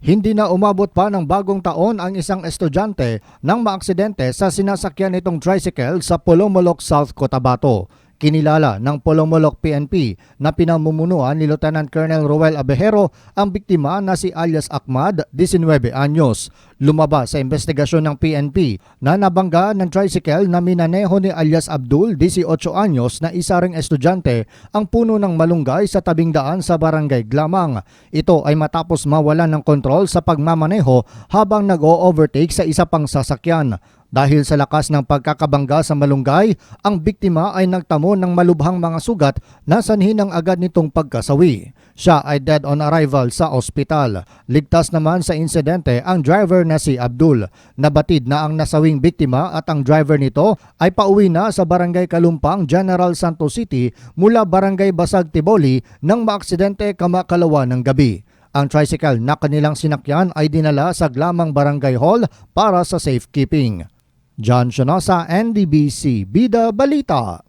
Hindi na umabot pa ng bagong taon ang isang estudyante nang maaksidente sa sinasakyan nitong tricycle sa Polomolok, South Cotabato. Kinilala ng Polomolok PNP na pinamumunuan ni Lieutenant Colonel Roel Abejero ang biktima na si alias Ahmad, 19 anyos. Lumabas sa investigasyon ng PNP na nabangga ng tricycle na minaneho ni alias Abdul, 18 anyos na isa ring estudyante ang puno ng malunggay sa tabing daan sa barangay Glamang. Ito ay matapos mawalan ng kontrol sa pagmamaneho habang nag-o-overtake sa isa pang sasakyan. Dahil sa lakas ng pagkakabangga sa malunggay, ang biktima ay nagtamo ng malubhang mga sugat na sanhi ng agad nitong pagkasawi. Siya ay dead on arrival sa ospital. Ligtas naman sa insidente ang driver na si Abdul. Nabatid na ang nasawing biktima at ang driver nito ay pauwi na sa Barangay Kalumpang, General Santos City mula Barangay Basag Tiboli nang maaksidente kamakalawa ng gabi. Ang tricycle na kanilang sinakyan ay dinala sa Glamang Barangay Hall para sa safekeeping. John Sionosa, NDBC Bida Balita.